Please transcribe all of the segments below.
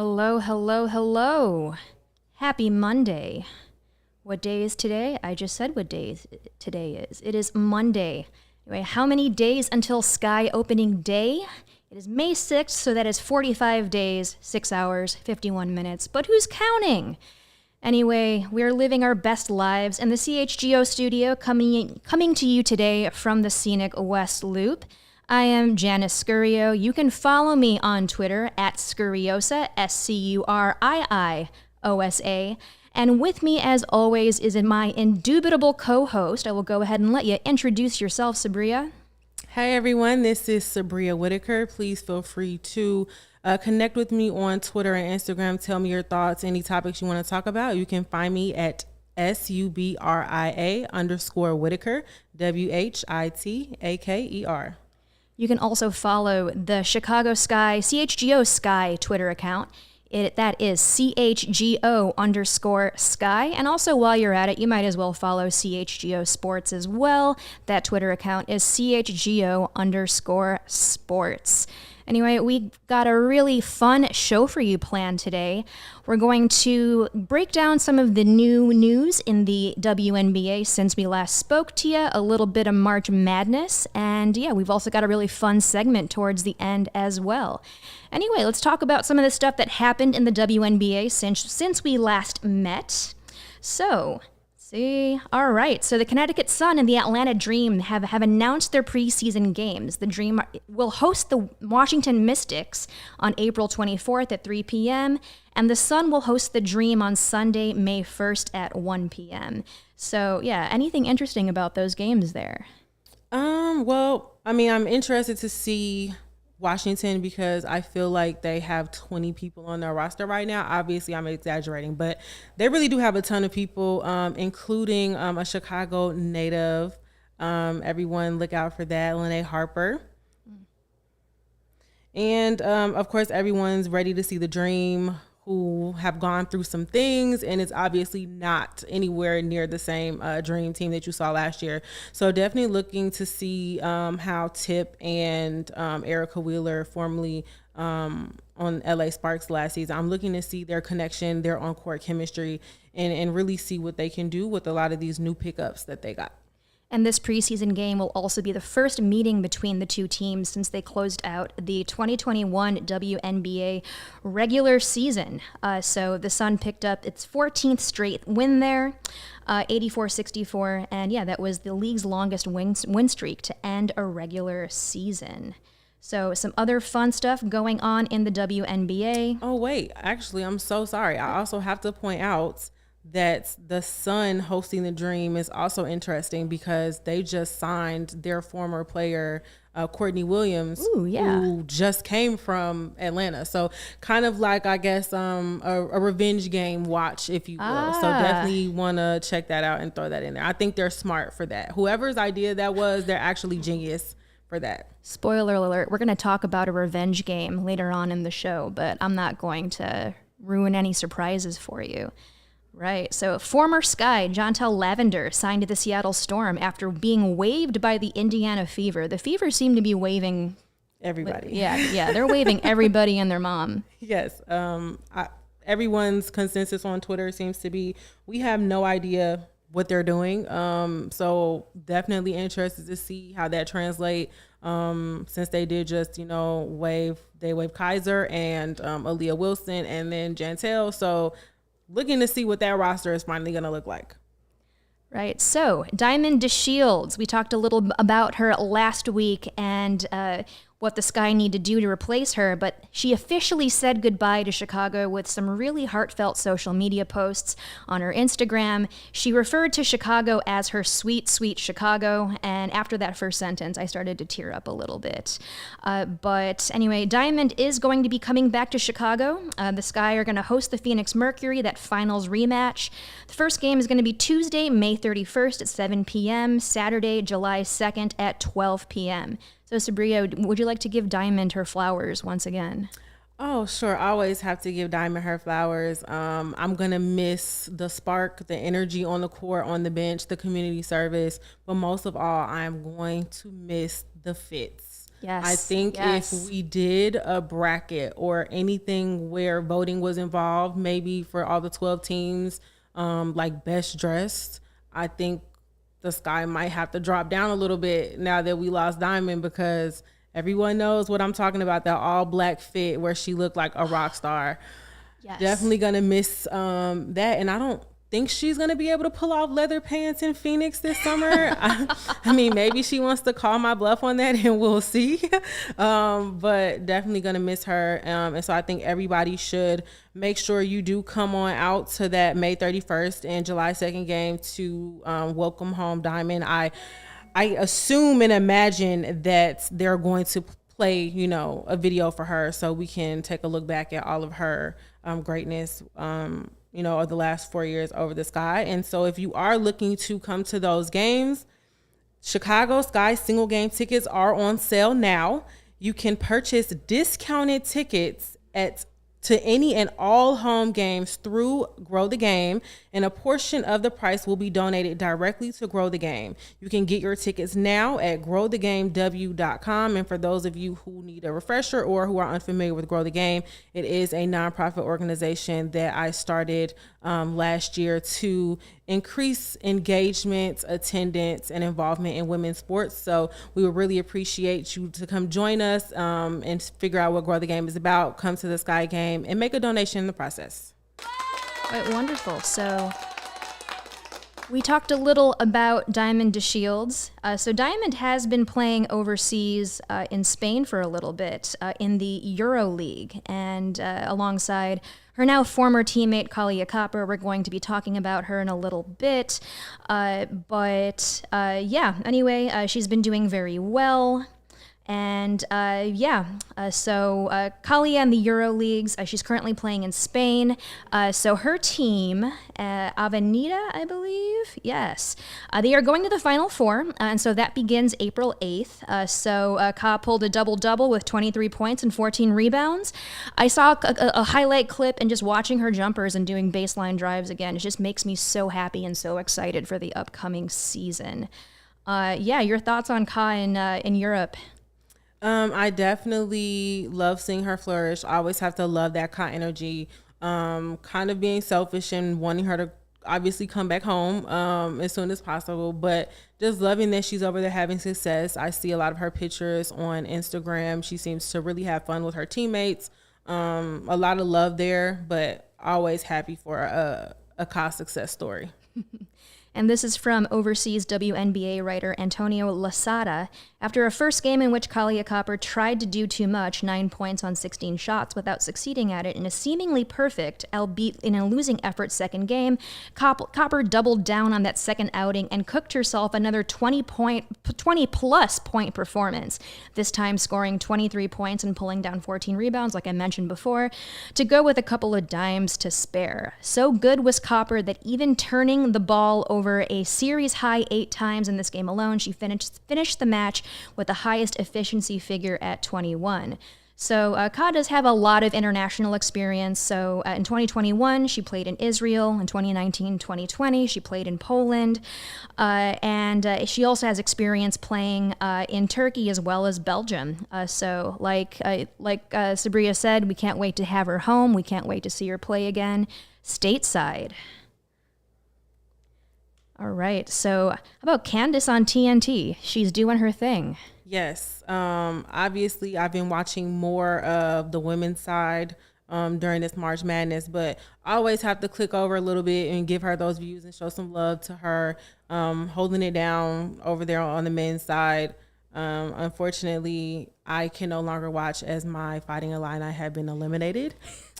Hello, hello, hello. Happy Monday. What day is today? I just said what today is. It is Monday. Anyway, how many days until Sky opening day? It is May 6th, so that is 45 days, 6 hours, 51 minutes. But who's counting? Anyway, we're living our best lives in the CHGO studio, coming to you today from the scenic West Loop. I am Janice Scurrio. You can follow me on Twitter at Scurriosa, Scurriosa. And with me, as always, is my indubitable co-host. I will go ahead and let you introduce yourself, Sabria. Hey, everyone. This is Sabria Whitaker. Please feel free to connect with me on Twitter and Instagram. Tell me your thoughts, any topics you want to talk about. You can find me at SUBRIA_Whitaker, WHITAKER. You can also follow the Chicago Sky, CHGO Sky Twitter account. That is CHGO_Sky. And also while you're at it, you might as well follow CHGO Sports as well. That Twitter account is CHGO_Sports. Anyway, we got a really fun show for you planned today. We're going to break down some of the new news in the WNBA since we last spoke to you, a little bit of March Madness, and yeah, we've also got a really fun segment towards the end as well. Anyway, let's talk about some of the stuff that happened in the WNBA since we last met. All right. So the Connecticut Sun and the Atlanta Dream have announced their preseason games. The Dream will host the Washington Mystics on April 24th at 3 p.m., and the Sun will host the Dream on Sunday, May 1st at 1 p.m. So, yeah, anything interesting about those games there? Well, I mean, I'm interested to see Washington because I feel like they have 20 people on their roster right now. Obviously, I'm exaggerating, but they really do have a ton of people, including a Chicago native. Everyone look out for that, Lene Harper. And, of course, everyone's ready to see the Dream, who have gone through some things, and it's obviously not anywhere near the same Dream team that you saw last year. So definitely looking to see how Tip and Erica Wheeler, formerly on LA Sparks last season, I'm looking to see their connection, their on-court chemistry, and really see what they can do with a lot of these new pickups that they got. And this preseason game will also be the first meeting between the two teams since they closed out the 2021 WNBA regular season. So the Sun picked up its 14th straight win there, 84-64. And yeah, that was the league's longest win streak to end a regular season. So some other fun stuff going on in the WNBA. Oh, wait. Actually, I'm so sorry. I also have to point out that the Sun hosting the Dream is also interesting because they just signed their former player, Courtney Williams, who just came from Atlanta. So kind of like, I guess, a revenge game watch, if you will. So definitely want to check that out and throw that in there. I think they're smart for that. Whoever's idea that was, they're actually genius for that. Spoiler alert, we're going to talk about a revenge game later on in the show, but I'm not going to ruin any surprises for you. Right. So former Sky, Jontel Lavender, signed to the Seattle Storm after being waived by the Indiana Fever. The Fever seem to be waiving everybody. Yeah. They're waiving everybody and their mom. Yes. Everyone's consensus on Twitter seems to be, we have no idea what they're doing. So definitely interested to see how that translates. Since they did just, waive Kaiser and Aaliyah Wilson and then Jontel. So looking to see what that roster is finally going to look like. Right. So Diamond DeShields, we talked a little about her last week and what the Sky need to do to replace her, but she officially said goodbye to Chicago with some really heartfelt social media posts on her Instagram. She referred to Chicago as her sweet, sweet Chicago, and after that first sentence, I started to tear up a little bit. But anyway, Diamond is going to be coming back to Chicago. The Sky are going to host the Phoenix Mercury, that finals rematch. The first game is going to be Tuesday, May 31st at 7 p.m., Saturday, July 2nd at 12 p.m. So, Sabria, would you like to give Diamond her flowers once again? Oh, sure. I always have to give Diamond her flowers. I'm going to miss the spark, the energy on the court, on the bench, the community service. But most of all, I'm going to miss the fits. Yes. I think if we did a bracket or anything where voting was involved, maybe for all the 12 teams, like best dressed, I think the Sky might have to drop down a little bit now that we lost Diamond, because everyone knows what I'm talking about, that all black fit where she looked like a rock star. Yes. Definitely going to miss that. And I don't think she's going to be able to pull off leather pants in Phoenix this summer. I mean, maybe she wants to call my bluff on that, and we'll see. But definitely going to miss her. And so I think everybody should make sure you do come on out to that May 31st and July 2nd game to welcome home Diamond. I assume and imagine that they're going to play, a video for her so we can take a look back at all of her greatness, of the last 4 years over the Sky. And so if you are looking to come to those games, Chicago Sky single game tickets are on sale now. You can purchase discounted tickets to any and all home games through Grow the Game, and a portion of the price will be donated directly to Grow the Game. You can get your tickets now at growthegamew.com. And for those of you who need a refresher or who are unfamiliar with Grow the Game, it is a nonprofit organization that I started last year to increase engagement, attendance, and involvement in women's sports. So we would really appreciate you to come join us and figure out what Grow the Game is about. Come to the Sky game and make a donation in the process. Right, wonderful. So we talked a little about Diamond DeShields. So Diamond has been playing overseas in Spain for a little bit in the Euro League, and alongside her now former teammate Kalia Copper. We're going to be talking about her in a little bit. Anyway, she's been doing very well. And so Kalia in the Euro Leagues, she's currently playing in Spain. So her team, Avenida, I believe, yes, they are going to the Final Four, and so that begins April 8th. So Ka pulled a double-double with 23 points and 14 rebounds. I saw a highlight clip, and just watching her jumpers and doing baseline drives again, it just makes me so happy and so excited for the upcoming season. Your thoughts on Ka in Europe? I definitely love seeing her flourish. I always have to love that Ka energy, kind of being selfish and wanting her to obviously come back home as soon as possible, but just loving that she's over there having success. I see a lot of her pictures on Instagram. She seems to really have fun with her teammates. A lot of love there, but always happy for a Ka success story. And this is from overseas WNBA writer Antonio Lasada. After a first game in which Kalia Copper tried to do too much, 9 points on 16 shots, without succeeding at it in a seemingly perfect, albeit in a losing effort, second game, Copper doubled down on that second outing and cooked herself another 20-plus point performance, this time scoring 23 points and pulling down 14 rebounds, like I mentioned before, to go with a couple of dimes to spare. So good was Copper that even turning the ball over a series-high 8 times in this game alone, she finished the match with the highest efficiency figure at 21. So Ka does have a lot of international experience. So in 2021, she played in Israel. In 2019-2020, she played in Poland. And she also has experience playing in Turkey as well as Belgium. So like Sabria said, we can't wait to have her home. We can't wait to see her play again stateside. All right, so how about Candace on TNT? She's doing her thing. Yes. Obviously, I've been watching more of the women's side during this March Madness, but I always have to click over a little bit and give her those views and show some love to her, holding it down over there on the men's side. Unfortunately, I can no longer watch as my Fighting Illini have been eliminated.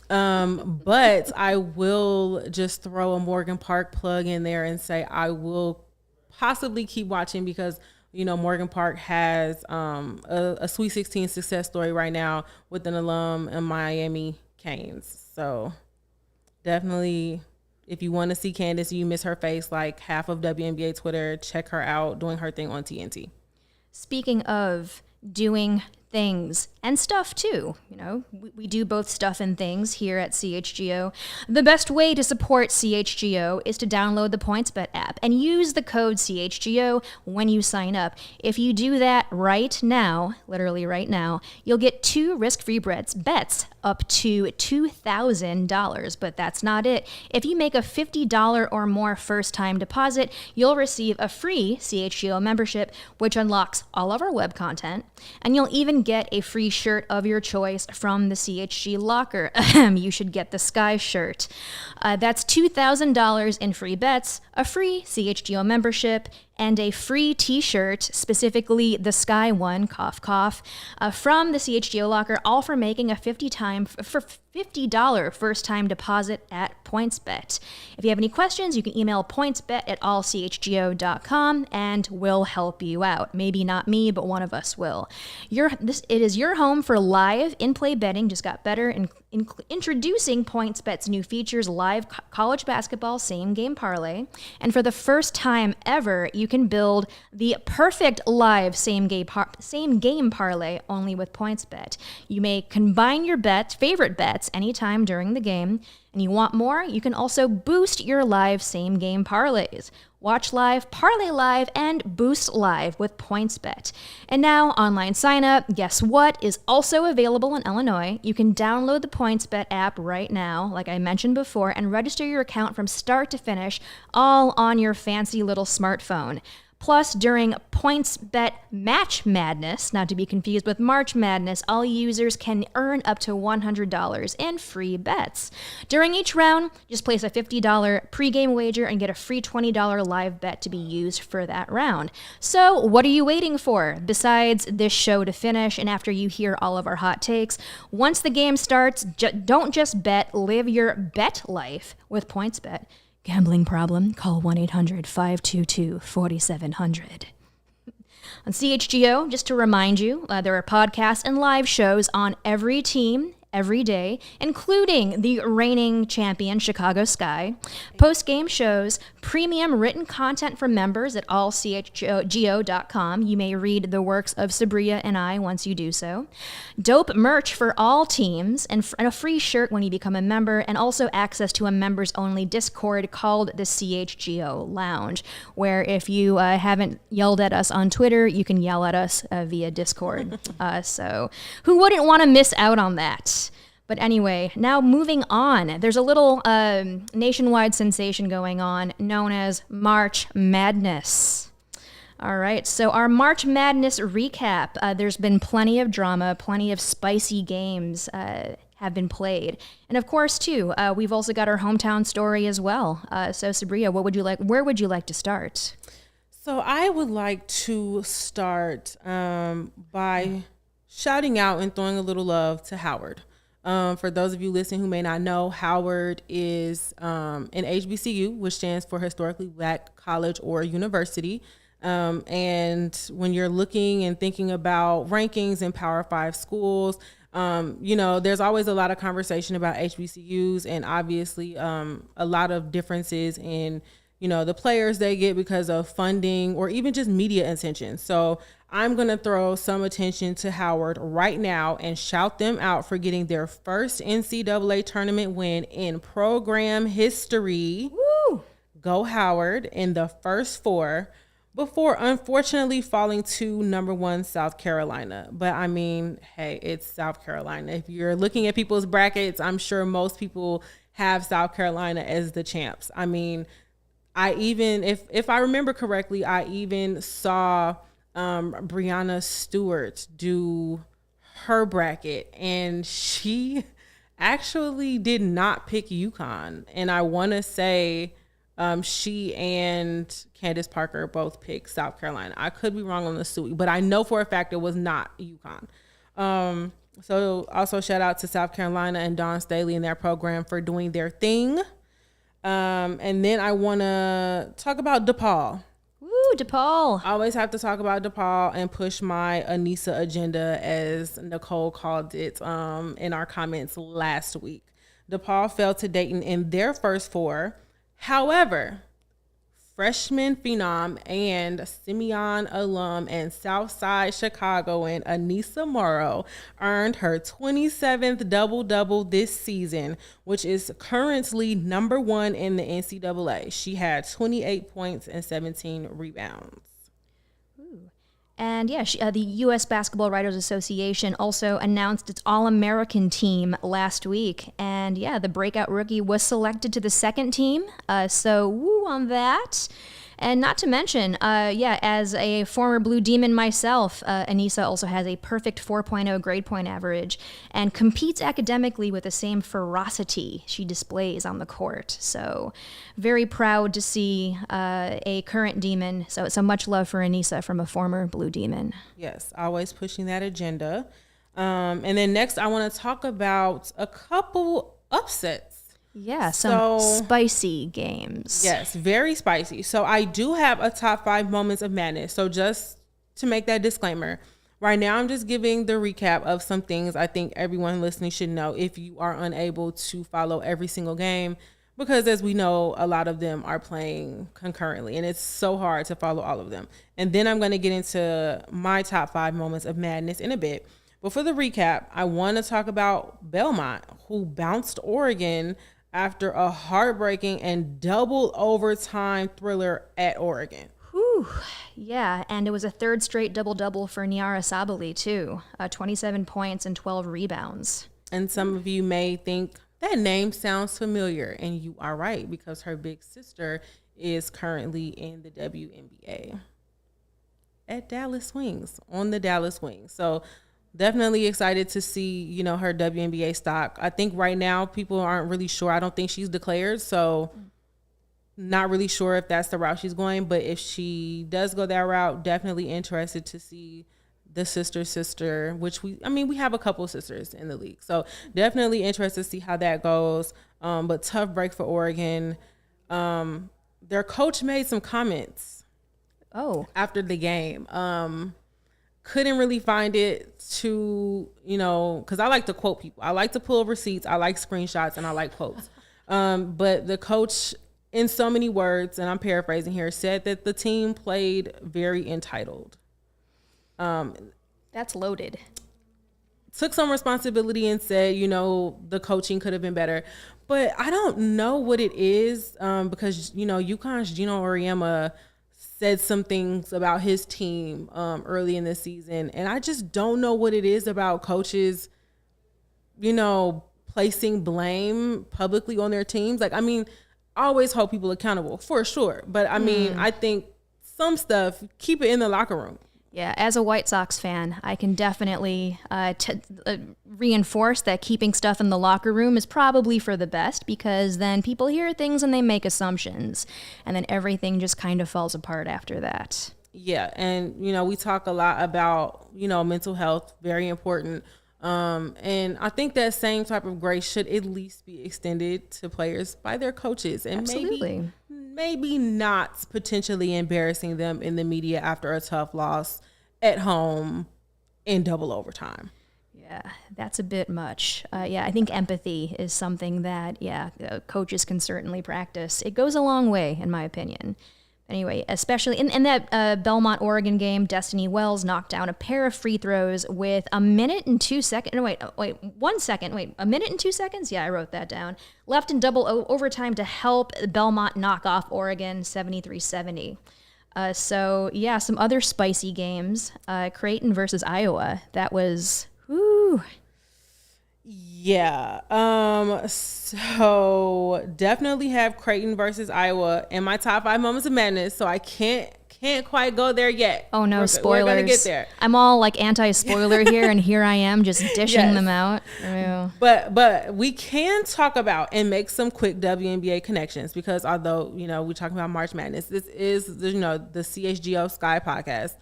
But I will just throw a Morgan Park plug in there and say I will possibly keep watching because, Morgan Park has a Sweet 16 success story right now with an alum in Miami Canes. So definitely, if you want to see Candace, you miss her face like half of WNBA Twitter, check her out doing her thing on TNT. Speaking of doing things and stuff too. You know, we do both stuff and things here at CHGO. The best way to support CHGO is to download the PointsBet app and use the code CHGO when you sign up. If you do that right now, literally right now, you'll get 2 risk-free bets up to $2,000. But that's not it. If you make a $50 or more first-time deposit, you'll receive a free CHGO membership, which unlocks all of our web content, and you'll even get a free shirt of your choice from the CHG locker. You should get the Sky shirt. That's $2,000 in free bets, a free CHGO membership, and a free t-shirt, specifically the Sky one, cough, cough, from the CHGO locker, all for making a $50 first-time deposit at PointsBet. If you have any questions, you can email pointsbet@allchgo.com and we'll help you out. Maybe not me, but one of us will. It is your home for live in-play betting. Just got better in introducing PointsBet's new features, live college basketball same-game parlay. And for the first time ever, you can build the perfect live same-game parlay only with PointsBet. You may combine your favorite bets anytime during the game. And you want more? You can also boost your live same-game parlays. Watch live, parlay live, and boost live with PointsBet. And now, online sign-up, guess what, is also available in Illinois. You can download the PointsBet app right now, like I mentioned before, and register your account from start to finish, all on your fancy little smartphone. Plus, during PointsBet Match Madness, not to be confused with March Madness, all users can earn up to $100 in free bets. During each round, just place a $50 pregame wager and get a free $20 live bet to be used for that round. So, what are you waiting for? Besides this show to finish, and after you hear all of our hot takes, once the game starts, don't just bet, live your bet life with PointsBet. Gambling problem? Call 1-800-522-4700. On CHGO, just to remind you, there are podcasts and live shows on every team, every day, including the reigning champion Chicago Sky, post-game shows, premium written content for members at allchgo.com. You may read the works of Sabria and I once you do so. Dope merch for all teams, and a free shirt when you become a member, and also access to a members-only Discord called the CHGO Lounge, where if you haven't yelled at us on Twitter, you can yell at us via Discord. So who wouldn't want to miss out on that? But anyway, now moving on, there's a little nationwide sensation going on known as March Madness. All right, so our March Madness recap, there's been plenty of drama, plenty of spicy games have been played. And of course, too, we've also got our hometown story as well. So Sabria, where would you like to start? So I would like to start by shouting out and throwing a little love to Howard. For those of you listening who may not know, Howard is an HBCU, which stands for Historically Black College or University. And when you're looking and thinking about rankings in Power 5 schools, there's always a lot of conversation about HBCUs and obviously a lot of differences in, the players they get because of funding or even just media attention. So I'm going to throw some attention to Howard right now and shout them out for getting their first NCAA tournament win in program history. Woo! Go Howard in the first 4 before unfortunately falling to number 1 South Carolina. But I mean, hey, it's South Carolina. If you're looking at people's brackets, I'm sure most people have South Carolina as the champs. I mean, I even, if I remember correctly, I even saw Brianna Stewart do her bracket, and she actually did not pick UConn. And I want to say she and Candace Parker both picked South Carolina. I could be wrong on the SUI, but I know for a fact it was not UConn. So also shout out to South Carolina and Dawn Staley and their program for doing their thing. And then I want to talk about DePaul. Woo, DePaul. I always have to talk about DePaul and push my Anissa agenda, as Nicole called it in our comments last week. DePaul fell to Dayton in their first 4. However, freshman phenom and Simeon alum and Southside Chicagoan Anissa Morrow earned her 27th double-double this season, which is currently number 1 in the NCAA. She had 28 points and 17 rebounds. And yeah, the U.S. Basketball Writers Association also announced its All-American team last week. And yeah, the breakout rookie was selected to the second team. So woo on that. And not to mention, as a former Blue Demon myself, Anissa also has a perfect 4.0 grade point average and competes academically with the same ferocity she displays on the court. So very proud to see a current Demon. So much love for Anissa from a former Blue Demon. Yes, always pushing that agenda. And then next, I want to talk about a couple upsets. Yeah, some spicy games. Yes, very spicy. So I do have a top 5 moments of madness. So just to make that disclaimer, right now I'm just giving the recap of some things I think everyone listening should know if you are unable to follow every single game, because as we know, a lot of them are playing concurrently and it's so hard to follow all of them. And then I'm going to get into my top 5 moments of madness in a bit. But for the recap, I want to talk about Belmont, who bounced Oregon after a heartbreaking and double overtime thriller at Oregon. Whew. Yeah, and it was a third straight double-double for Niara Sabali, too. 27 points and 12 rebounds. And some of you may think that name sounds familiar, and you are right, because her big sister is currently in the WNBA at Dallas Wings, on the Dallas Wings. So definitely excited to see, her WNBA stock. I think right now people aren't really sure. I don't think she's declared, so not really sure if that's the route she's going. But if she does go that route, definitely interested to see the sister, which we have a couple sisters in the league. So definitely interested to see how that goes. But tough break for Oregon. Their coach made some comments after the game. Couldn't really find it to, because I like to quote people. I like to pull receipts. I like screenshots and I like quotes. But the coach, in so many words, and I'm paraphrasing here, said that the team played very entitled. That's loaded. Took some responsibility and said, the coaching could have been better. But I don't know what it is, because, UConn's Gino Auriemma said some things about his team early in the season. And I just don't know what it is about coaches, placing blame publicly on their teams. I always hold people accountable for sure. But I think some stuff, keep it in the locker room. Yeah, as a White Sox fan, I can definitely reinforce that keeping stuff in the locker room is probably for the best, because then people hear things and they make assumptions, and then everything just kind of falls apart after that. Yeah, and, we talk a lot about, mental health, very important. And I think that same type of grace should at least be extended to players by their coaches. And absolutely. Maybe not potentially embarrassing them in the media after a tough loss at home in double overtime. Yeah, that's a bit much. I think empathy is something that, coaches can certainly practice. It goes a long way, in my opinion. Anyway, especially in that Belmont, Oregon game, Destiny Wells knocked down a pair of free throws with a minute and 2 seconds. No, a minute and 2 seconds? Yeah, I wrote that down. Left in double overtime to help Belmont knock off Oregon 73-70. Some other spicy games. Creighton versus Iowa. That was, whoo. Yeah. So definitely have Creighton versus Iowa in my top 5 moments of madness. So I can't quite go there yet. Oh no, spoilers. We're gonna get there. I'm all like anti-spoiler here, and here I am just dishing them out. Ew. But we can talk about and make some quick WNBA connections, because although, we're talking about March Madness, this is, the CHGO Sky podcast,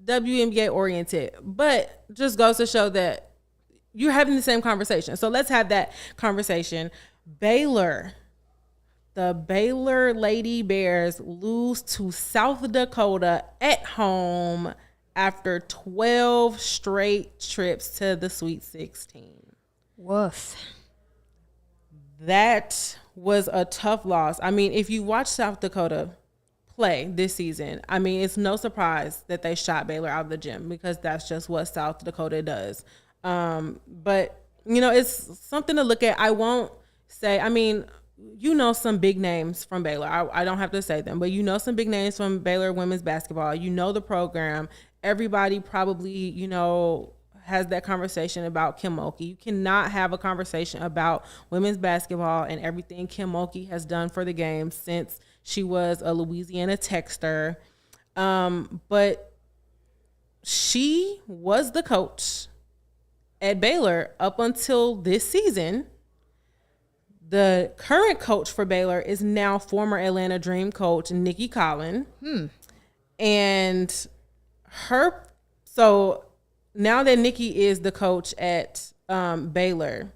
WNBA oriented, but just goes to show that you're having the same conversation. So let's have that conversation. Baylor. The Baylor Lady Bears lose to South Dakota at home after 12 straight trips to the Sweet 16. Woof. That was a tough loss. If you watch South Dakota play this season. I mean, it's no surprise that they shot Baylor out of the gym because that's just what South Dakota does. But, you know, it's something to look at. I won't say, I mean, you know some big names from Baylor. I don't have to say them, but you know some big names from Baylor women's basketball. You know the program. Everybody probably, you know, has that conversation about Kim Mulkey. You cannot have a conversation about women's basketball and everything Kim Mulkey has done for the game since she was a Louisiana Techster. But she was the coach at Baylor up until this season. The current coach for Baylor is now former Atlanta Dream coach Nikki Collin. And so now that Nikki is the coach at Baylor,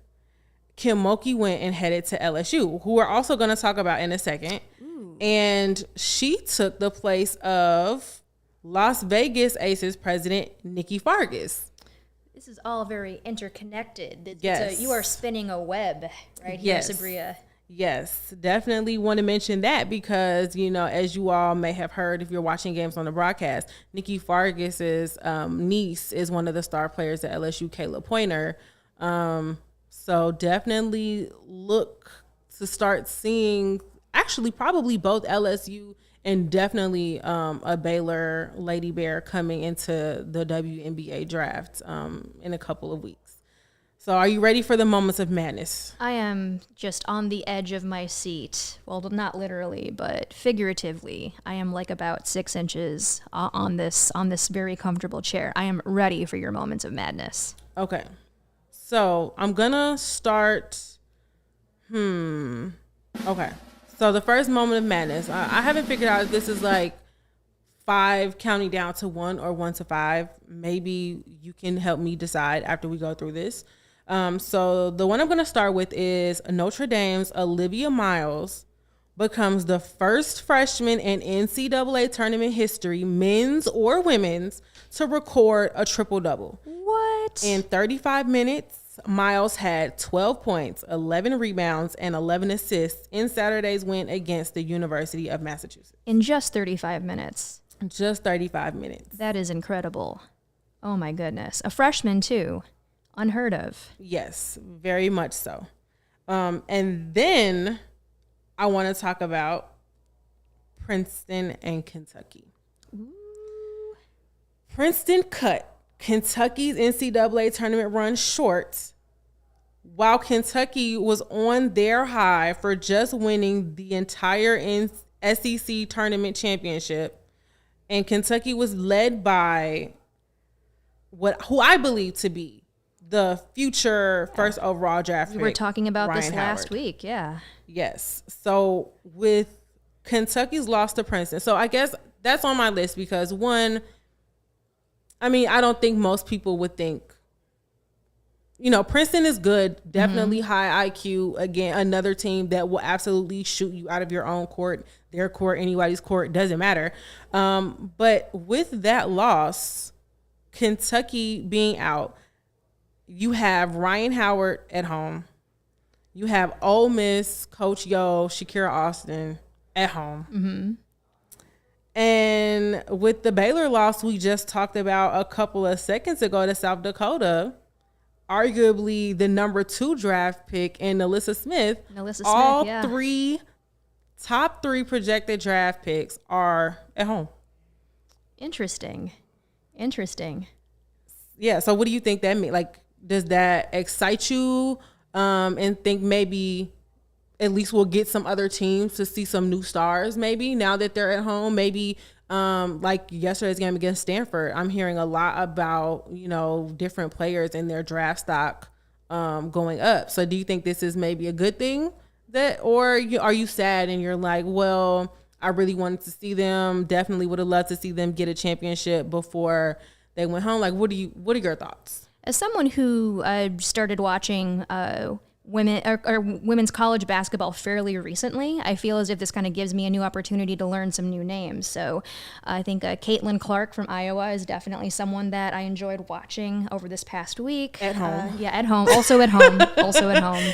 Kim Mulkey went and headed to LSU, who we're also going to talk about in a second. Ooh. And she took the place of Las Vegas Aces president Nikki Fargas. This is all very interconnected. Yes. You are spinning a web right here, Sabria. Yes, definitely want to mention that because, you know, as you all may have heard if you're watching games on the broadcast, Nikki Fargas's niece is one of the star players at LSU, Kayla Pointer. So definitely look to start seeing actually probably both LSU and definitely a Baylor Lady Bear coming into the WNBA draft in a couple of weeks. So are you ready for the moments of madness? I am just on the edge of my seat. Well, not literally, but figuratively. I am like about 6 inches on this very comfortable chair. I am ready for your moments of madness. Okay. So I'm going to start. Okay. So the first moment of madness, I haven't figured out if this is like 5 counting down to 1 or 1 to 5. Maybe you can help me decide after we go through this. So the one I'm going to start with is Notre Dame's Olivia Miles becomes the first freshman in NCAA tournament history, men's or women's, to record a triple-double. What? In 35 minutes, Miles had 12 points, 11 rebounds, and 11 assists in Saturday's win against the University of Massachusetts. In just 35 minutes. Just 35 minutes. That is incredible. Oh, my goodness. A freshman, too. Unheard of. Yes, very much so. And then I want to talk about Princeton and Kentucky. Ooh. Princeton cut Kentucky's NCAA tournament run short while Kentucky was on their high for just winning the entire SEC tournament championship. And Kentucky was led by who I believe to be the future first overall draft pick. We were talking about Ryan this last Howard. week, yeah. Yes. So with Kentucky's loss to Princeton, so I guess that's on my list because one, I mean, I don't think most people would think, you know, Princeton is good, definitely high IQ. Again, another team that will absolutely shoot you out of your own court, their court, anybody's court, doesn't matter. But with that loss, Kentucky being out, you have Ryan Howard at home. You have Ole Miss, Coach Yo, Shakira Austin at home. Mm-hmm. And with the Baylor loss we just talked about a couple of seconds ago to South Dakota, arguably the number 2 draft pick in Alyssa Smith. All yeah. top 3 projected draft picks are at home. Interesting. Yeah. So what do you think that means? Like, does that excite you? And think maybe at least we'll get some other teams to see some new stars maybe now that they're at home. Maybe like yesterday's game against Stanford, I'm hearing a lot about, you know, different players in their draft stock going up. So do you think this is maybe a good thing or are you sad and you're like, well, I really wanted to see them, definitely would have loved to see them get a championship before they went home. Like, what are your thoughts? As someone who started watching women's college basketball fairly recently, I feel as if this kind of gives me a new opportunity to learn some new names. So I think Caitlin Clark from Iowa is definitely someone that I enjoyed watching over this past week. At home. At home. Also at home.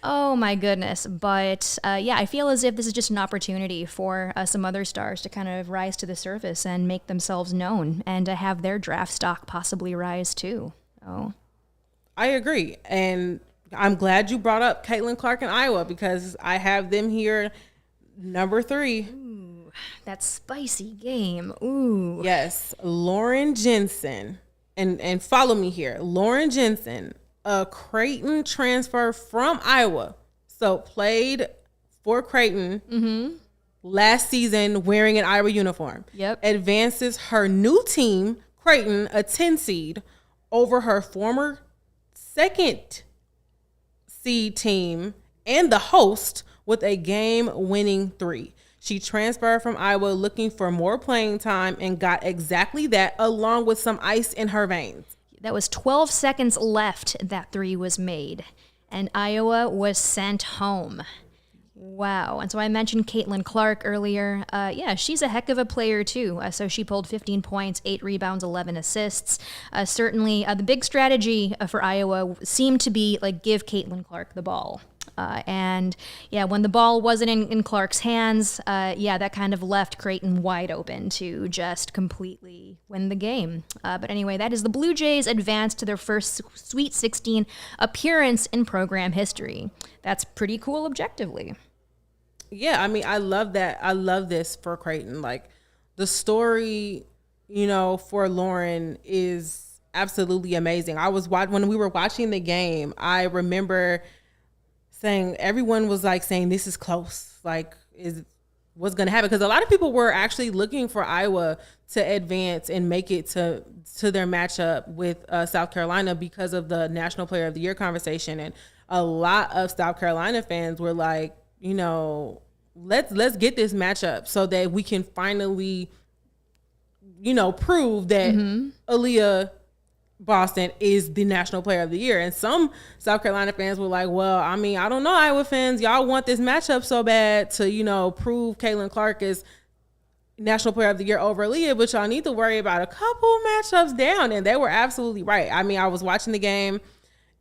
Oh my goodness. But yeah, I feel as if this is just an opportunity for some other stars to kind of rise to the surface and make themselves known and to have their draft stock possibly rise too. Oh, I agree. And I'm glad you brought up Caitlin Clark in Iowa because I have them here number 3. Ooh, that spicy game. Ooh. Yes, Lauren Jensen. And follow me here. Lauren Jensen, a Creighton transfer from Iowa. So played for Creighton last season wearing an Iowa uniform. Yep. Advances her new team, Creighton, a 10 seed, over her former 2nd seed team and the host with a game-winning 3. She transferred from Iowa looking for more playing time and got exactly that, along with some ice in her veins. That was 12 seconds left that 3 was made, and Iowa was sent home. Wow. And so I mentioned Caitlin Clark earlier. Yeah, she's a heck of a player too. So she pulled 15 points, 8 rebounds, 11 assists. Certainly the big strategy for Iowa seemed to be like give Caitlin Clark the ball. And yeah, when the ball wasn't in Clark's hands, yeah, that kind of left Creighton wide open to just completely win the game. But anyway, that is the Blue Jays advance to their first Sweet 16 appearance in program history. That's pretty cool objectively. Yeah, I mean, I love that. I love this for Creighton. Like the story, for Lauren is absolutely amazing. I was when we were watching the game, I remember saying everyone was like saying this is close, like is what's going to happen, because a lot of people were actually looking for Iowa to advance and make it to their matchup with South Carolina because of the National Player of the Year conversation, and a lot of South Carolina fans were like, let's get this matchup so that we can finally prove that Aaliyah Boston is the National Player of the Year. And some South Carolina fans were like, well, I mean, I don't know, Iowa fans, y'all want this matchup so bad to, prove Caitlin Clark is National Player of the Year over Aaliyah, but y'all need to worry about a couple matchups down. And they were absolutely right. I mean, I was watching the game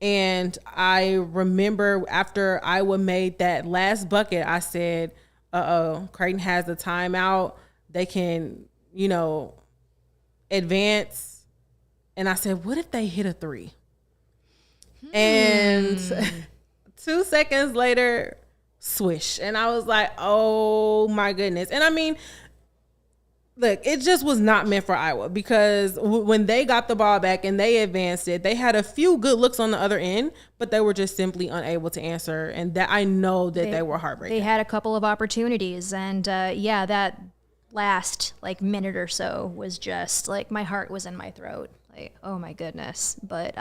and I remember after Iowa made that last bucket, I said, Creighton has a timeout. They can, advance. And I said, what if they hit a 3? And 2 seconds later, swish. And I was like, oh my goodness. And I mean, look, it just was not meant for Iowa because when they got the ball back and they advanced it, they had a few good looks on the other end, but they were just simply unable to answer. And that I know that they were heartbreaking. They had a couple of opportunities. And yeah, that last minute or so was just like my heart was in my throat. Oh my goodness. But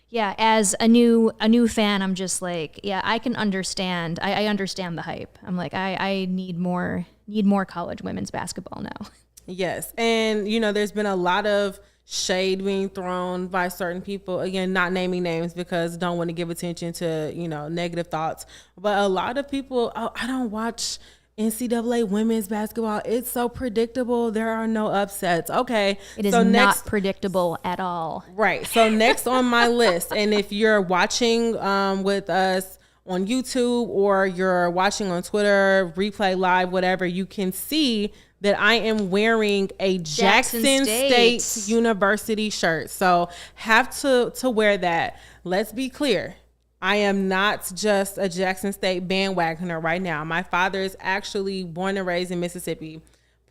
yeah, as a new fan, I'm just like, yeah, I can understand. I understand the hype. I'm like, I need more college women's basketball now. Yes. And there's been a lot of shade being thrown by certain people, again, not naming names because don't want to give attention to negative thoughts, but a lot of people, I don't watch NCAA women's basketball. It's so predictable. There are no upsets. Okay. It is not predictable at all. Right. So next on my list, and if you're watching with us on YouTube or you're watching on Twitter, replay live, whatever, you can see that I am wearing a Jackson State University shirt. So have to wear that. Let's be clear. I am not just a Jackson State bandwagoner right now. My father is actually born and raised in Mississippi.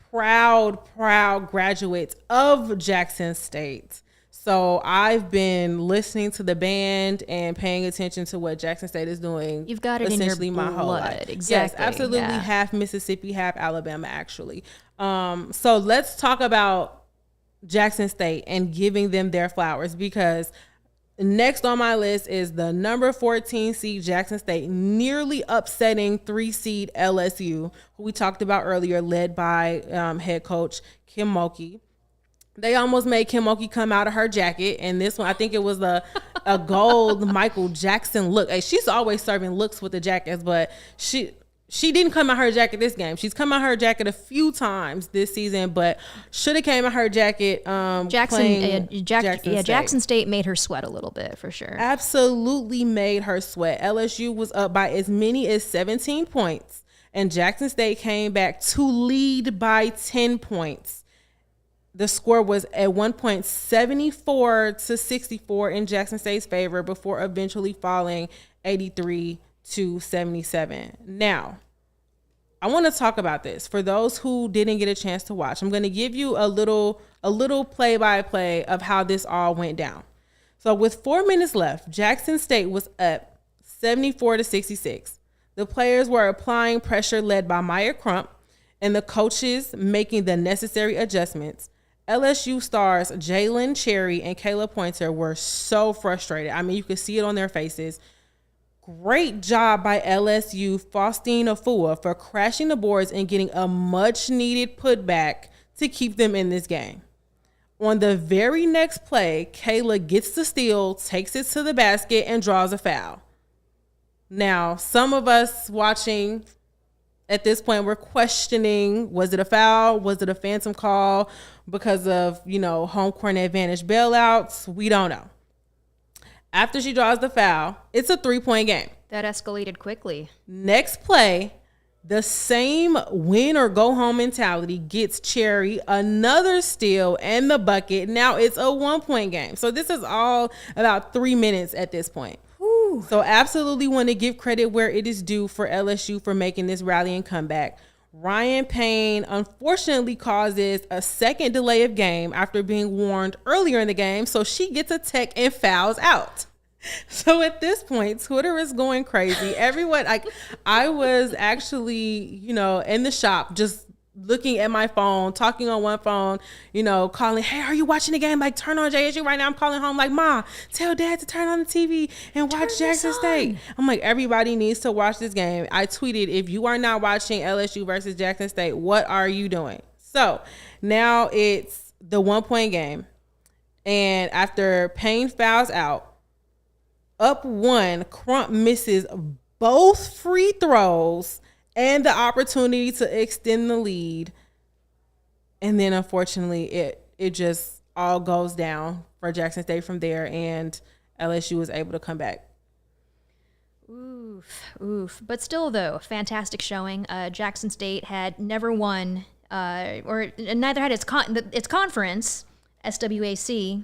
Proud graduates of Jackson State. So I've been listening to the band and paying attention to what Jackson State is doing. You've got it essentially in your blood. My whole life. Exactly. Yes, absolutely. Yeah. Half Mississippi, half Alabama, actually. So let's talk about Jackson State and giving them their flowers, because next on my list is the number 14 seed Jackson State, nearly upsetting 3 seed LSU, who we talked about earlier, led by head coach Kim Mulkey. They almost made Kim Mulkey come out of her jacket. And this one, I think it was a gold Michael Jackson look. Hey, she's always serving looks with the jackets, but she didn't come out her jacket this game. She's come out her jacket a few times this season, but should have came out her jacket. Jackson State made her sweat a little bit for sure. Absolutely made her sweat. LSU was up by as many as 17 points, and Jackson State came back to lead by 10 points. The score was at one point 74-64 in Jackson State's favor before eventually falling 83-77. Now, I want to talk about this. For those who didn't get a chance to watch, I'm going to give you a little play-by-play of how this all went down. So with 4 minutes left, Jackson State was up 74-66. The players were applying pressure led by Maya Crump and the coaches making the necessary adjustments. LSU stars Jalen Cherry and Kayla Pointer were so frustrated. I mean, you could see it on their faces. Great job by LSU Faustine Afua for crashing the boards and getting a much-needed putback to keep them in this game. On the very next play, Kayla gets the steal, takes it to the basket, and draws a foul. Now, some of us watching at this point, we're questioning, was it a foul? Was it a phantom call because of, home court advantage bailouts? We don't know. After she draws the foul, it's a 3-point game. That escalated quickly. Next play, the same win or go home mentality gets Cherry another steal and the bucket. Now it's a 1-point game. So this is all about 3 minutes at this point. So absolutely want to give credit where it is due for LSU for making this rallying comeback. Ryan Payne unfortunately causes a second delay of game after being warned earlier in the game, so she gets a tech and fouls out. So at this point, Twitter is going crazy. Everyone, I was actually, in the shop just looking at my phone, talking on one phone, calling, hey, are you watching the game? Like, turn on JSU right now. I'm calling home like, Ma, tell Dad to turn on the TV and watch Jackson State. I'm like, everybody needs to watch this game. I tweeted, if you are not watching LSU versus Jackson State, what are you doing? So now it's the 1-point game. And after Payne fouls out, up 1, Crump misses both free throws and the opportunity to extend the lead. And then unfortunately it just all goes down for Jackson State from there, and LSU was able to come back. Oof. But still, though, fantastic showing. Jackson State had never won, or neither had its conference, SWAC.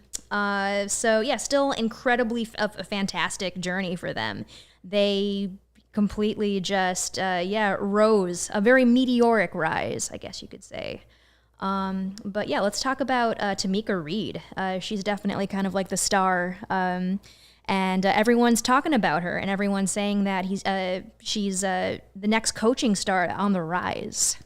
So yeah, still incredibly a fantastic journey for them. They completely just, rose, a very meteoric rise, I guess you could say. But yeah, let's talk about Tamika Reed. She's definitely kind of like the star, and everyone's talking about her, and everyone's saying that she's the next coaching star on the rise.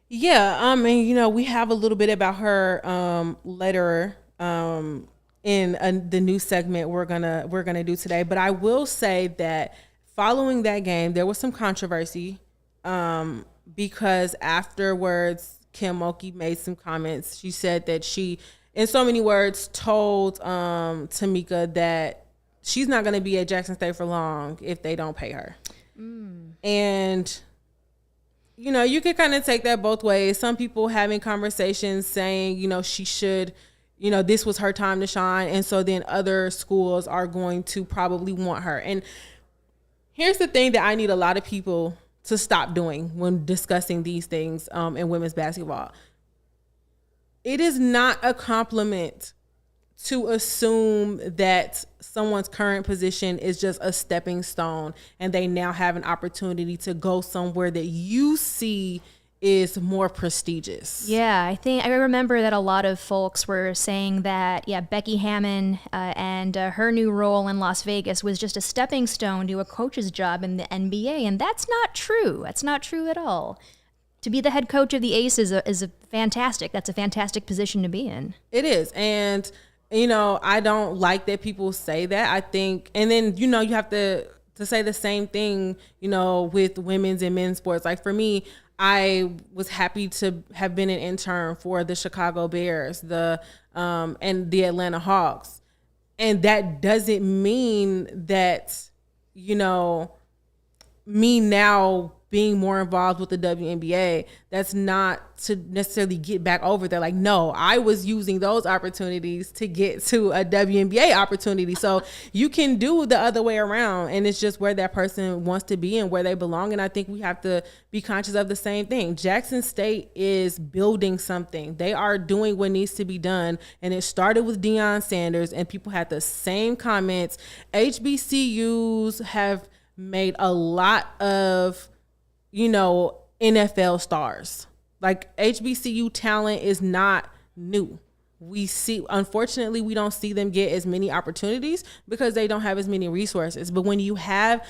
Yeah, we have a little bit about her later in the new segment we're gonna do today. But I will say that following that game, there was some controversy because afterwards, Kim Mulkey made some comments. She said that she, in so many words, told Tamika that she's not going to be at Jackson State for long if they don't pay her. And, you could kind of take that both ways. Some people having conversations saying, she should, this was her time to shine. And so then other schools are going to probably want her. And here's the thing that I need a lot of people to stop doing when discussing these things in women's basketball. It is not a compliment to assume that someone's current position is just a stepping stone and they now have an opportunity to go somewhere that you see is more prestigious. Yeah, I remember that a lot of folks were saying that, Becky Hammon and her new role in Las Vegas was just a stepping stone to a coach's job in the NBA, and that's not true. That's not true at all. To be the head coach of the Aces is a fantastic. That's a fantastic position to be in. It is, and I don't like that people say that. I think, and then you have to say the same thing, with women's and men's sports. Like for me, I was happy to have been an intern for the Chicago Bears, and the Atlanta Hawks. And that doesn't mean that, me now being more involved with the WNBA. That's not to necessarily get back over there. Like, no, I was using those opportunities to get to a WNBA opportunity. So you can do the other way around, and it's just where that person wants to be and where they belong. And I think we have to be conscious of the same thing. Jackson State is building something. They are doing what needs to be done. And it started with Deion Sanders, and people had the same comments. HBCUs have made a lot of, NFL stars. Like, HBCU talent is not new. Unfortunately, we don't see them get as many opportunities because they don't have as many resources. But when you have,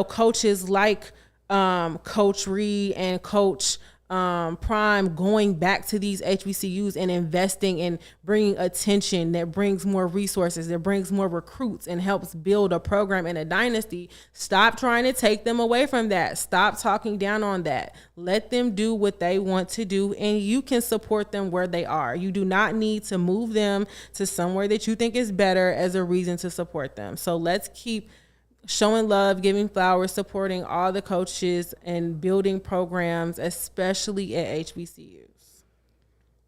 coaches like Coach Reed and Coach Prime going back to these HBCUs and investing and bringing attention, that brings more resources, that brings more recruits and helps build a program and a dynasty. Stop trying to take them away from that. Stop talking down on that. Let them do what they want to do, and you can support them where they are. You do not need to move them to somewhere that you think is better as a reason to support them. So let's keep showing love, giving flowers, supporting all the coaches, and building programs, especially at HBCUs.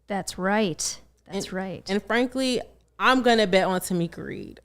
That's right. That's right. And frankly, I'm going to bet on Tamika Reed.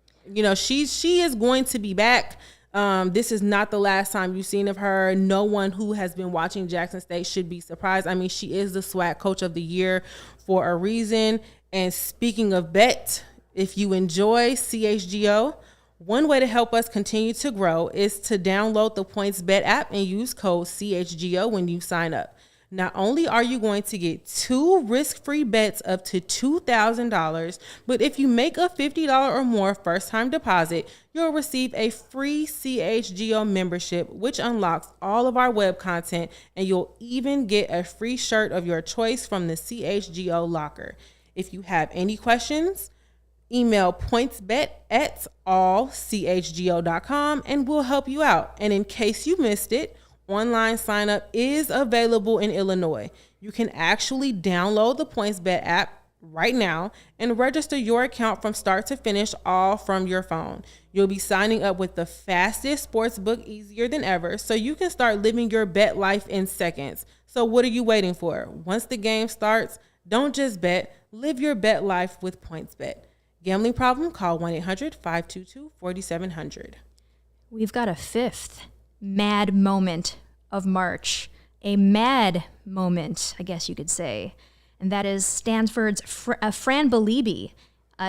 She is going to be back. This is not the last time you've seen of her. No one who has been watching Jackson State should be surprised. I mean, she is the SWAC Coach of the Year for a reason. And speaking of bet, if you enjoy CHGO, one way to help us continue to grow is to download the PointsBet app and use code CHGO when you sign up. Not only are you going to get 2 risk-free bets up to $2,000, but if you make a $50 or more first-time deposit, you'll receive a free CHGO membership, which unlocks all of our web content, and you'll even get a free shirt of your choice from the CHGO locker. If you have any questions, email pointsbet@allchgo.com and we'll help you out. And in case you missed it, online sign up is available in Illinois. You can actually download the PointsBet app right now and register your account from start to finish, all from your phone. You'll be signing up with the fastest sports book, easier than ever, so you can start living your bet life in seconds. So what are you waiting for? Once the game starts, don't just bet, live your bet life with PointsBet. Gambling problem? Call 1-800-522-4700. We've got a 5th mad moment of March. A mad moment, I guess you could say. And that is Stanford's Fran Beliebe.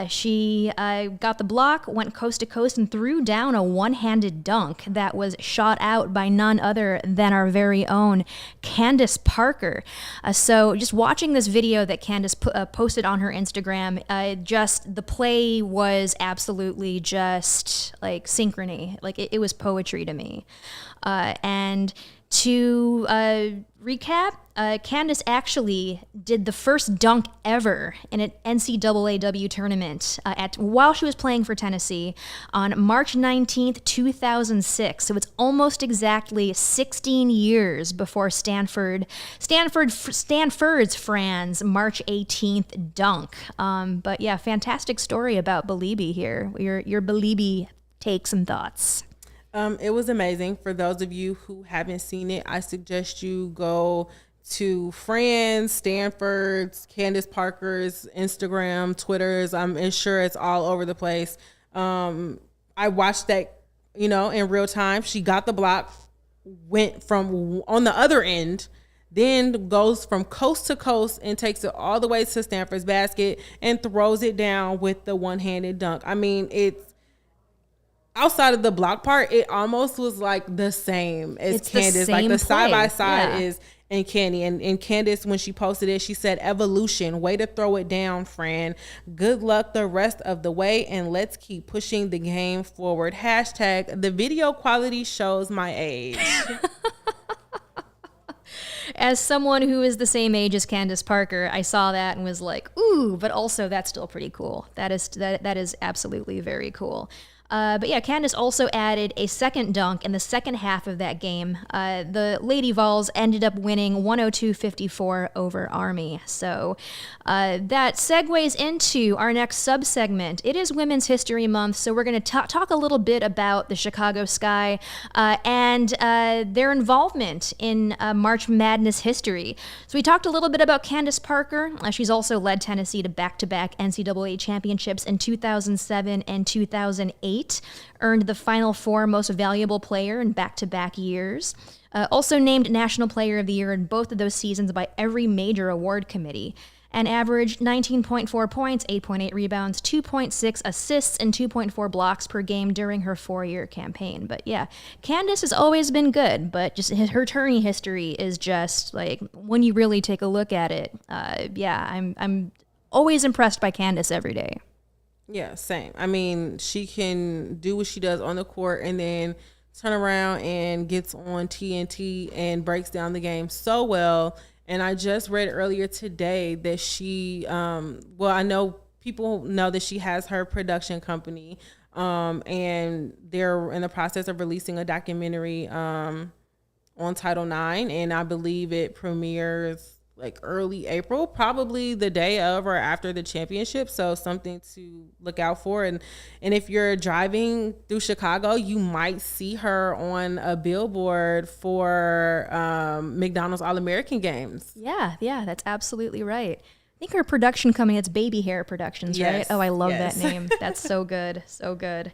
She got the block, went coast to coast, and threw down a one-handed dunk that was shot out by none other than our very own Candace Parker. So just watching this video that Candace posted on her Instagram, just the play was absolutely just like synchrony. Like it was poetry to me. And to recap, Candace actually did the first dunk ever in an NCAA tournament while she was playing for Tennessee on March 19th, 2006. So it's almost exactly 16 years before Stanford's Fran's March 18th dunk. But yeah, fantastic story about Beliebe here. Your Beliebe takes and thoughts. It was amazing. For those of you who haven't seen it, I suggest you go to Fran's, Stanford's, Candace Parker's Instagram, Twitter's. I'm sure it's all over the place. I watched that, in real time. She got the block, went from on the other end, then goes from coast to coast and takes it all the way to Stanford's basket and throws it down with the one-handed dunk. I mean, it's outside of the block part, it almost was like the same as Candace. Like the side by side is and Candy. And Candace, when she posted it, she said, "Evolution, way to throw it down, Fran. Good luck the rest of the way, and let's keep pushing the game forward. Hashtag the video quality shows my age." As someone who is the same age as Candace Parker, I saw that and was like, ooh, but also that's still pretty cool. That is absolutely very cool. But yeah, Candace also added a second dunk in the second half of that game. The Lady Vols ended up winning 102-54 over Army. So that segues into our next sub-segment. It is Women's History Month, so we're going to talk a little bit about the Chicago Sky and their involvement in March Madness history. So we talked a little bit about Candace Parker. She's also led Tennessee to back-to-back NCAA championships in 2007 and 2008. Earned the Final Four Most Valuable Player in back-to-back years. Also named National Player of the Year in both of those seasons by every major award committee. And averaged 19.4 points, 8.8 rebounds, 2.6 assists, and 2.4 blocks per game during her 4-year campaign. But yeah, Candace has always been good, but just her tourney history is just like, when you really take a look at it, I'm always impressed by Candace every day. Yeah, same. I mean, she can do what she does on the court and then turn around and gets on TNT and breaks down the game so well. And I just read earlier today that she, I know people know that she has her production company, and they're in the process of releasing a documentary on Title IX, and I believe it premieres like early April, probably the day of or after the championship. So something to look out for. And if you're driving through Chicago, you might see her on a billboard for McDonald's All-American games. Yeah, that's absolutely right. I think her production company, it's Baby Hair Productions, right? Yes, Oh, I love that name. That's so good. So good.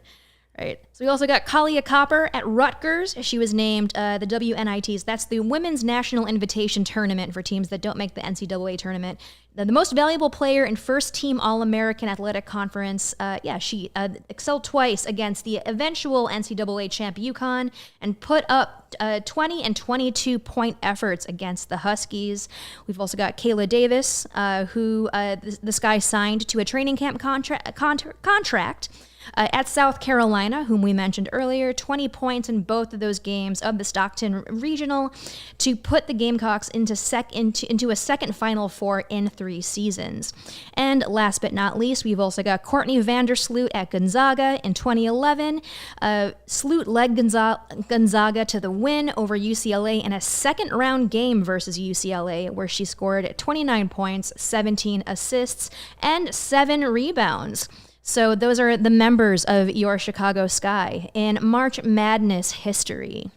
Right. So we also got Kalia Copper at Rutgers. She was named the WNITs. That's the Women's National Invitation Tournament for teams that don't make the NCAA tournament. The most valuable player in first team All-American Athletic Conference. She excelled twice against the eventual NCAA champ UConn and put up 20 and 22 point efforts against the Huskies. We've also got Kayla Davis, who the Sky signed to a training camp contract at South Carolina, whom we mentioned earlier. 20 points in both of those games of the Stockton Regional to put the Gamecocks into a second Final Four in 3 seasons. And last but not least, we've also got Courtney Vander Sloot at Gonzaga in 2011. Sloot led Gonzaga to the win over UCLA in a second-round game versus UCLA, where she scored 29 points, 17 assists, and 7 rebounds. So those are the members of your Chicago Sky in March Madness history.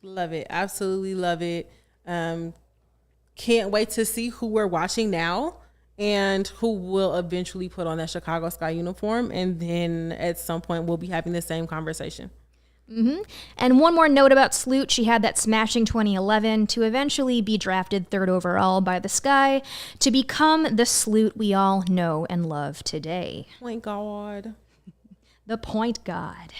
Love it. Absolutely love it. Can't wait to see who we're watching now and who will eventually put on that Chicago Sky uniform. And then at some point, we'll be having the same conversation. Mm-hmm. And one more note about Sloot. She had that smashing 2011 to eventually be drafted 3rd overall by the Sky to become the Sloot we all know and love today. Point guard. The point guard.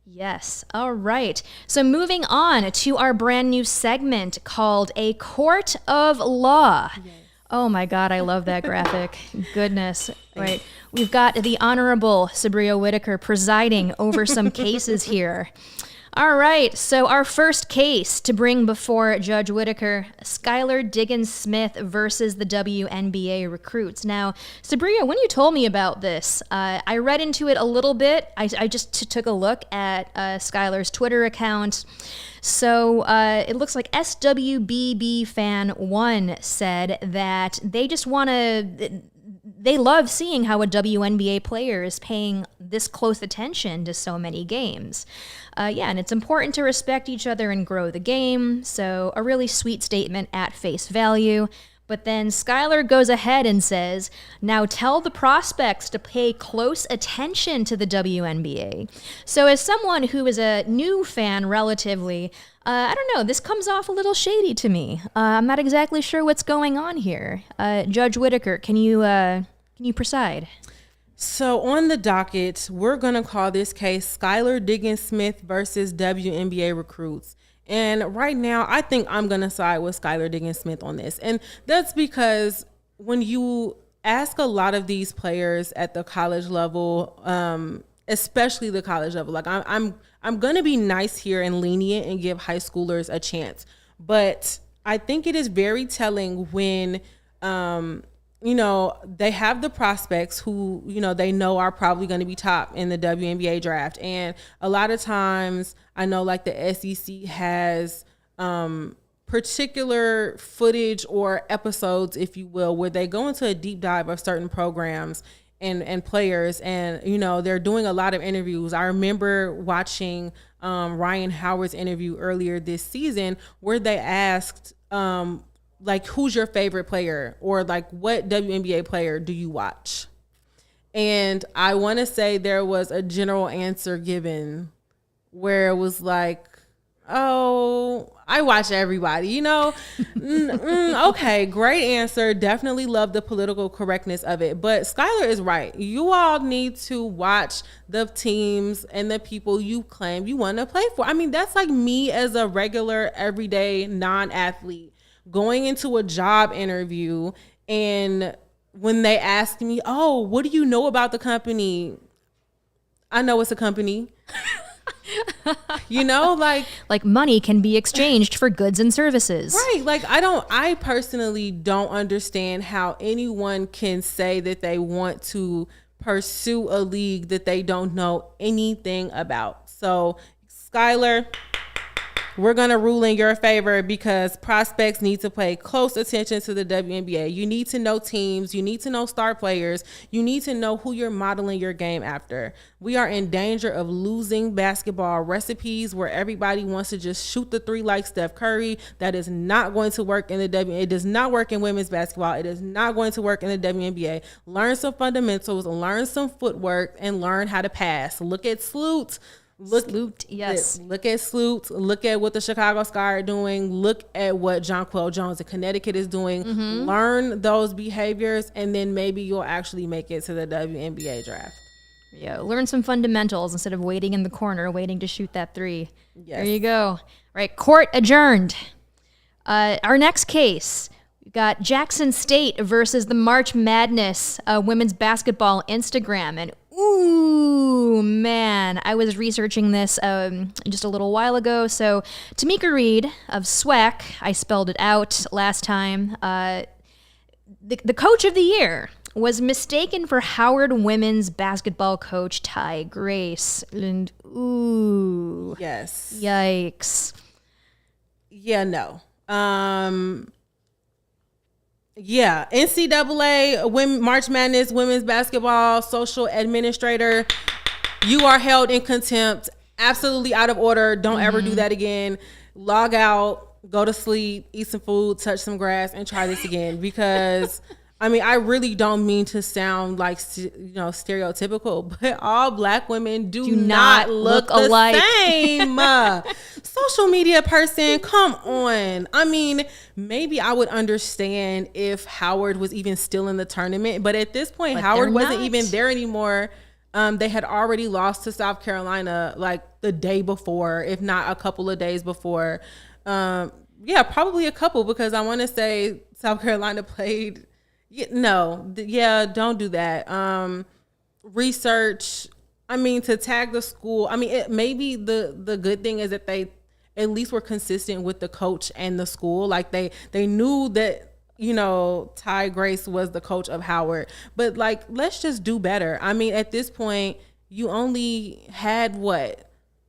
Yes. All right. So moving on to our brand new segment called A Court of Law. Yes. Oh my God, I love that graphic. Goodness. Right. We've got the Honorable Sabria Whitaker presiding over some cases here. All right, so our first case to bring before Judge Whitaker, Skylar Diggins-Smith versus the WNBA recruits. Now, Sabria, when you told me about this, I read into it a little bit. I just took a look at Skylar's Twitter account. So it looks like SWBB Fan 1 said that they just want to... They love seeing how a WNBA player is paying this close attention to so many games. And it's important to respect each other and grow the game. So a really sweet statement at face value. But then Skylar goes ahead and says, now tell the prospects to pay close attention to the WNBA. So as someone who is a new fan relatively, I don't know, this comes off a little shady to me. I'm not exactly sure what's going on here. Judge Whitaker, can you preside? So on the docket, we're going to call this case Skylar Diggins-Smith versus WNBA recruits. And right now, I think I'm going to side with Skylar Diggins-Smith on this. And that's because when you ask a lot of these players at the college level, especially the college level, like I'm going to be nice here and lenient and give high schoolers a chance. But I think it is very telling when they have the prospects who, they know are probably going to be top in the WNBA draft. And a lot of times I know like the SEC has particular footage or episodes, if you will, where they go into a deep dive of certain programs and players. And, they're doing a lot of interviews. I remember watching Ryan Howard's interview earlier this season where they asked, like, who's your favorite player, or like, what WNBA player do you watch? And I want to say there was a general answer given where it was like, oh, I watch everybody, Okay, great answer. Definitely love the political correctness of it. But Skylar is right. You all need to watch the teams and the people you claim you want to play for. I mean, that's like me as a regular, everyday non-athlete going into a job interview, and when they ask me, oh, what do you know about the company? I know it's a company. Like money can be exchanged for goods and services. Right. Like I personally don't understand how anyone can say that they want to pursue a league that they don't know anything about. So, Skylar, we're going to rule in your favor because prospects need to pay close attention to the WNBA. You need to know teams. You need to know star players. You need to know who you're modeling your game after. We are in danger of losing basketball recipes where everybody wants to just shoot the three like Steph Curry. That is not going to work in the WNBA. It does not work in women's basketball. It is not going to work in the WNBA. Learn some fundamentals, learn some footwork, and learn how to pass. Look at Sloot. Sloot, yes. Look at Sloot. Look at what the Chicago Sky are doing. Look at what Jonquel Jones in Connecticut is doing. Mm-hmm. Learn those behaviors, and then maybe you'll actually make it to the WNBA draft. Yeah, learn some fundamentals instead of waiting in the corner, waiting to shoot that three. Yes. There you go. All right, court adjourned. Our next case, we've got Jackson State versus the March Madness women's basketball Instagram. And ooh, man, I was researching this just a little while ago. So Tamika Reed of SWAC, I spelled it out last time, the coach of the year was mistaken for Howard women's basketball coach Ty Grace. And ooh. Yes. Yikes. Yeah, no. Yeah, NCAA March Madness women's basketball social administrator, you are held in contempt, absolutely out of order. Don't ever do that again. Log out, go to sleep, eat some food, touch some grass, and try this again. Because I mean, I really don't mean to sound like stereotypical, but all Black women do not look alike. The same. Social media person, come on. I mean, maybe I would understand if Howard was even still in the tournament, but at this point, Howard wasn't even there anymore. They had already lost to South Carolina like the day before, if not a couple of days before. Yeah, probably a couple, because I want to say South Carolina played. Don't do that. Research. I mean, to tag the school. I mean, maybe the good thing is that they at least were consistent with the coach and the school. Like they knew that, Ty Grace was the coach of Howard. But like, let's just do better. I mean, at this point, you only had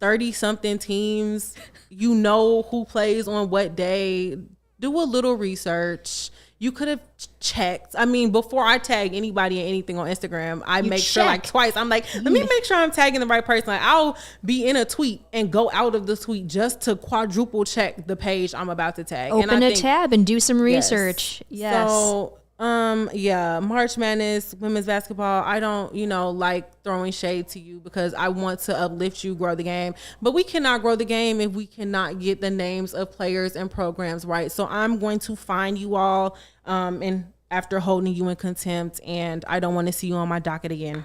30 something teams. You know who plays on what day. Do a little research. You could have checked. I mean, before I tag anybody and anything on Instagram, I make sure like twice. I'm like, let me make sure I'm tagging the right person. Like, I'll be in a tweet and go out of the tweet just to quadruple check the page I'm about to tag. Open a tab and do some research. Yes. So, March Madness, women's basketball. I don't, like throwing shade to you because I want to uplift you, grow the game. But we cannot grow the game if we cannot get the names of players and programs right. So I'm going to fine you all, and after holding you in contempt, and I don't want to see you on my docket again.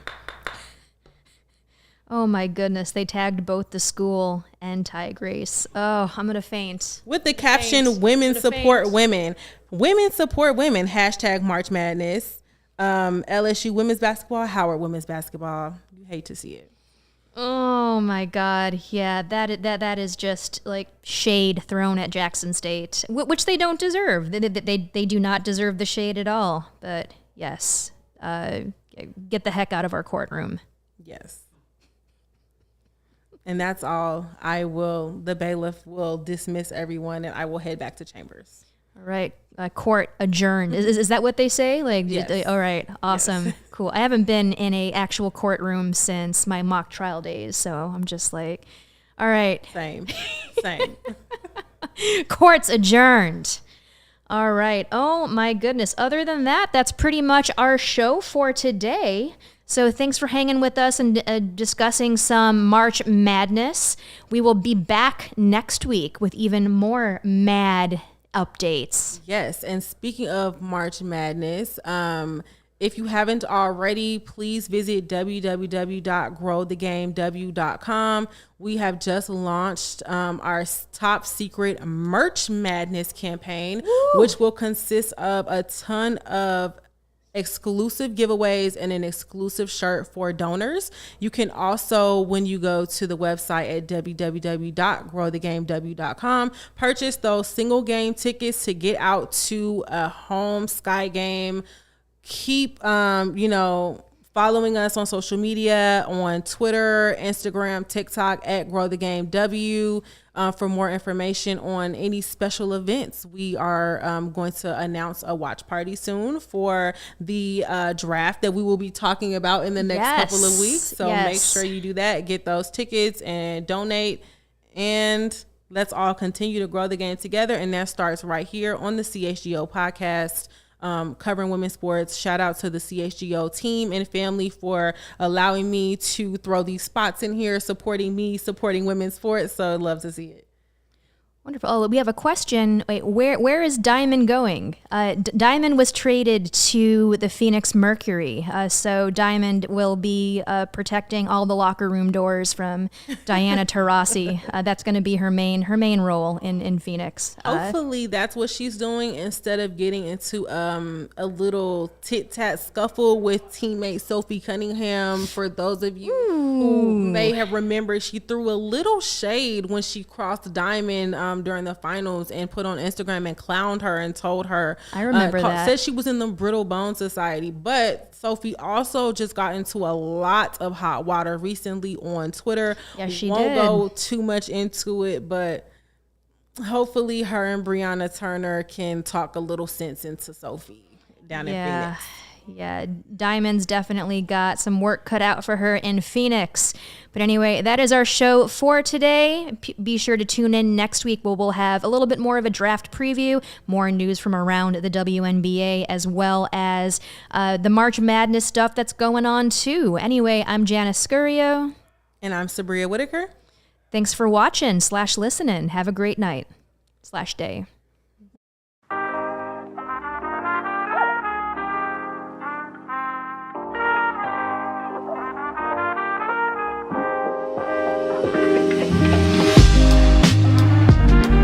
Oh my goodness, they tagged both the school and Ty Grace. Oh, I'm gonna faint. With the caption, women support women. Women support women, hashtag March Madness. LSU women's basketball, Howard women's basketball. You hate to see it. Oh my God. Yeah, that is just like shade thrown at Jackson State, which they don't deserve. They do not deserve the shade at all. But Yes. Get the heck out of our courtroom. Yes. And that's all. The bailiff will dismiss everyone and I will head back to chambers. All right. Court adjourned. Is that what they say? Like, yes. All right. Awesome. Yes. Cool. I haven't been in a actual courtroom since my mock trial days. So I'm just like, all right. Same. Court's adjourned. All right. Oh my goodness. Other than that, that's pretty much our show for today. So thanks for hanging with us and discussing some March Madness. We will be back next week with even more mad updates. Yes, and speaking of March Madness, if you haven't already, please visit www.growthegamew.com. We have just launched our top secret Merch Madness campaign, which will consist of a ton of exclusive giveaways and an exclusive shirt for donors. You can also, when you go to the website at www.growthegamew.com, purchase those single game tickets to get out to a home Sky game. Keep following us on social media, on Twitter, Instagram, TikTok at growthegamew for more information on any special events. We are going to announce a watch party soon for the draft that we will be talking about in the next couple of weeks. So make sure you do that, get those tickets and donate, and let's all continue to grow the game together. And that starts right here on the CHGO podcast. Covering women's sports. Shout out to the CHGO team and family for allowing me to throw these spots in here, supporting women's sports. So I'd love to see it. Wonderful. Oh, we have a question. Wait, where is Diamond going? Diamond was traded to the Phoenix Mercury. So Diamond will be protecting all the locker room doors from Diana Taurasi. That's going to be her main role in Phoenix. Hopefully that's what she's doing instead of getting into a little tit-tat scuffle with teammate Sophie Cunningham. For those of you who may have remembered, she threw a little shade when she crossed Diamond during the finals and put on Instagram and clowned her and told her, I remember that, said she was in the Brittle Bone Society. But Sophie also just got into a lot of hot water recently on Twitter. Yeah, she won't did. go too much into it, but hopefully her and Brianna Turner can talk a little sense into Sophie down in Phoenix. Yeah, Diamond's definitely got some work cut out for her in Phoenix. But anyway, that is our show for today. Be sure to tune in next week where we'll have a little bit more of a draft preview, more news from around the WNBA, as well as the March Madness stuff that's going on too. Anyway, I'm Janice Scurio. And I'm Sabria Whitaker. Thanks for watching /listening. Have a great night /day.